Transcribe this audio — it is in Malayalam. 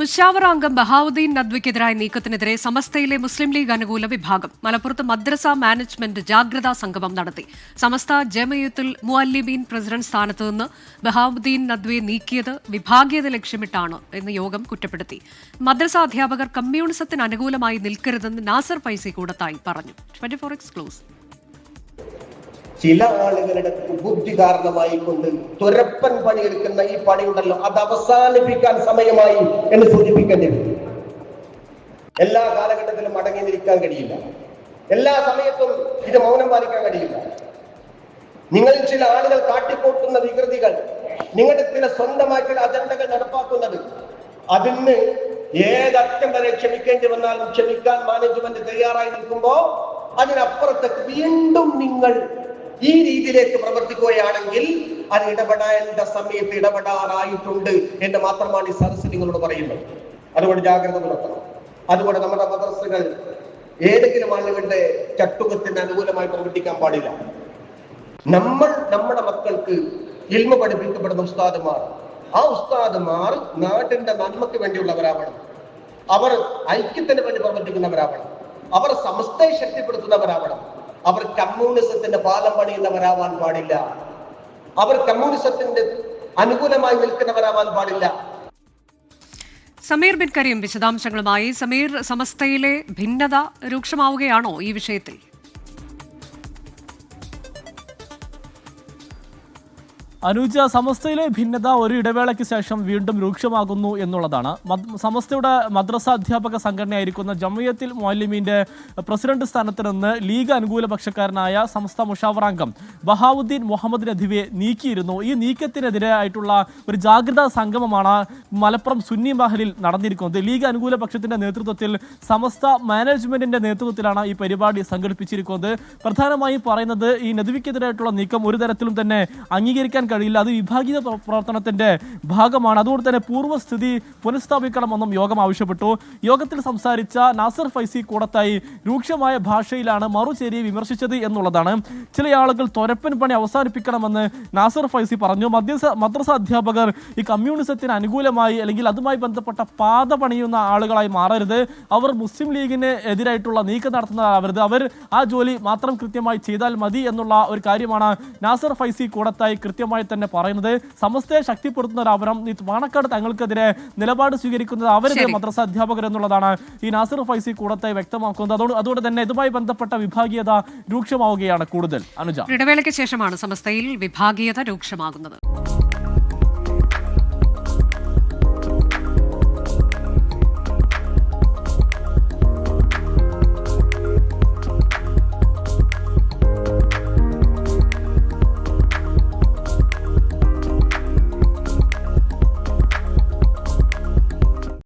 മുശാവറ അംഗം ബഹാവുദ്ദീൻ നദ്വിക്കെതിരായ നീക്കത്തിനെതിരെ സമസ്തയിലെ മുസ്ലിം ലീഗ് അനുകൂല വിഭാഗം മലപ്പുറത്ത് മദ്രസ മാനേജ്മെന്റ് ജാഗ്രതാ സംഗമം നടത്തി. സമസ്ത ജമയത്തുൽ മുഅല്ലിമീൻ പ്രസിഡന്റ് സ്ഥാനത്ത് നിന്ന് ബഹാവുദ്ദീൻ നദ്വിയെ നീക്കിയത് വിഭാഗീയത ലക്ഷ്യമിട്ടാണ് എന്ന് യോഗം കുറ്റപ്പെടുത്തി. മദ്രസ അധ്യാപകർ കമ്മ്യൂണിസത്തിന് അനുകൂലമായി നിൽക്കരുതെന്ന് നാസർ ഫൈസി കൂടത്തായി പറഞ്ഞു. 24 എക്സ്ക്ലൂസീവ്. ചില ആളുകളുടെ ബുദ്ധി കാരണമായി കൊണ്ട് തുരപ്പൻ പണിയെടുക്കുന്ന ഈ പണിയുണ്ടല്ലോ, അത് അവസാനിപ്പിക്കാൻ സമയമായി എന്ന് സൂചിപ്പിക്കേണ്ടി വരും. എല്ലാ കാലഘട്ടത്തിലും അടങ്ങി നിൽക്കാൻ കഴിയില്ല, എല്ലാ സമയത്തും ഇത് മൗനം പാലിക്കാൻ കഴിയില്ല. നിങ്ങളിൽ ചില ആളുകൾ കാട്ടിക്കൂട്ടുന്ന വികൃതികൾ, നിങ്ങളുടെ ചില സ്വന്തമായി ചില അജണ്ടകൾ നടപ്പാക്കുന്നത്, അതിന് ഏതറ്റം വരെ ക്ഷമിക്കേണ്ടി വന്നാലും ക്ഷമിക്കാൻ മാനേജ്മെന്റ് തയ്യാറായി നിൽക്കുമ്പോ അതിനപ്പുറത്തേക്ക് വീണ്ടും നിങ്ങൾ ഈ രീതിയിലേക്ക് പ്രവർത്തിക്കുകയാണെങ്കിൽ അത് ഇടപെടേണ്ട സമയത്ത് ഇടപെടാറായിട്ടുണ്ട് എന്ന് മാത്രമാണ് ഈ സദസ്സ് നിങ്ങളോട് പറയുന്നത്. അതുകൊണ്ട് ജാഗ്രത പുലർത്തണം. അതുകൊണ്ട് നമ്മുടെ മദ്രസകൾ ഏതെങ്കിലും ആളുകളുടെ ചട്ടുകത്തിന് അനുകൂലമായി പ്രവർത്തിക്കാൻ പാടില്ല. നമ്മുടെ മക്കൾക്ക് ഇൽമ പഠിപ്പിക്കപ്പെടുന്ന ഉസ്താദുമാർ, ആ ഉസ്താദുമാർ നാട്ടിന്റെ നന്മയ്ക്ക് വേണ്ടിയുള്ളവരാവണം. അവർ ഐക്യത്തിന് വേണ്ടി പ്രവർത്തിക്കുന്നവരാവണം. അവർ സമസ്തയെ ശക്തിപ്പെടുത്തുന്നവരാവണം. അവർ കമ്മ്യൂണിസത്തിന്റെ പാലം പണിയുന്നവരാവാൻ പാടില്ല. അവർ കമ്മ്യൂണിസത്തിന്റെ അനുകൂലമായി നിൽക്കുന്നവരാവാൻ പാടില്ല. സമീർ ബിൻ കരീം വിശദാംശങ്ങളുമായി. സമീർ, സമസ്തയിലെ ഭിന്നത രൂക്ഷമാവുകയാണോ ഈ വിഷയത്തിൽ? അനുജ, സമസ്തയിലെ ഭിന്നത ഒരു ഇടവേളയ്ക്ക് ശേഷം വീണ്ടും രൂക്ഷമാകുന്നു എന്നുള്ളതാണ്. സമസ്തയുടെ മദ്രസ അധ്യാപക സംഘടനയായിരിക്കുന്ന ജമയത്തുൽ മുഅല്ലിമീന്റെ പ്രസിഡന്റ് സ്ഥാനത്ത് നിന്ന് ലീഗ് അനുകൂല പക്ഷക്കാരനായ സമസ്ത മുശാവറ അംഗം ബഹാവുദ്ദീൻ മുഹമ്മദ് നദ്വിയെ നീക്കിയിരുന്നു. ഈ നീക്കത്തിനെതിരെ ആയിട്ടുള്ള ഒരു ജാഗ്രതാ സംഗമമാണ് മലപ്പുറം സുന്നി മഹലിൽ നടന്നിരിക്കുന്നത്. ലീഗ് അനുകൂല പക്ഷത്തിന്റെ നേതൃത്വത്തിൽ സമസ്ത മാനേജ്മെന്റിന്റെ നേതൃത്വത്തിലാണ് ഈ പരിപാടി സംഘടിപ്പിച്ചിരിക്കുന്നത്. പ്രധാനമായും പറയുന്നത് ഈ നദ്വിക്കെതിരായിട്ടുള്ള നീക്കം ഒരു തരത്തിലും തന്നെ അംഗീകരിക്കാൻ കഴിയില്ല, അത് വിഭാഗീയ പ്രവർത്തനത്തിന്റെ ഭാഗമാണ്. അതുകൊണ്ട് തന്നെ പൂർവ്വസ്ഥിതി പുനഃസ്ഥാപിക്കണമെന്നും യോഗം ആവശ്യപ്പെട്ടു. യോഗത്തിൽ സംസാരിച്ച നാസർ ഫൈസി കൂടത്തായി രൂക്ഷമായ ഭാഷയിലാണ് മറുചേരിയെ വിമർശിച്ചത് എന്നുള്ളതാണ്. ചില ആളുകൾ തൊരപ്പൻ പണി അവസാനിപ്പിക്കണമെന്ന് നാസർ ഫൈസി പറഞ്ഞു. മദ്രസ അധ്യാപകർ ഈ കമ്മ്യൂണിസത്തിന് അനുകൂലമായി അല്ലെങ്കിൽ അതുമായി ബന്ധപ്പെട്ട പാത പണിയുന്ന ആളുകളായി മാറരുത്. അവർ മുസ്ലിം ലീഗിന് എതിരായിട്ടുള്ള നീക്കം നടത്തുന്നവരാവരുത്. അവർ ആ ജോലി മാത്രം കൃത്യമായി ചെയ്താൽ മതി എന്നുള്ള ഒരു കാര്യമാണ് നാസർ ഫൈസി കൂടത്തായി കൃത്യമായി തന്നെ പറയുന്നത്. സമസ്തയെ ശക്തിപ്പെടുത്തുന്നവരാവണം. ഈ പാണക്കാട് തങ്ങൾക്കെതിരെ നിലപാട് സ്വീകരിക്കുന്നത് അവരുടെ മദ്രസ അധ്യാപകർ എന്നുള്ളതാണ് ഈ നാസർ ഫൈസി കൂടത്തായി വ്യക്തമാക്കുന്നത്. അതുകൊണ്ട് തന്നെ ഇതുമായി ബന്ധപ്പെട്ട വിഭാഗീയത രൂക്ഷമാവുകയാണ് കൂടുതൽ. അനുജ, ഇടവേളയ്ക്ക് ശേഷമാണ് സമസ്തയിൽ വിഭാഗീയത രൂക്ഷമാകുന്നത്.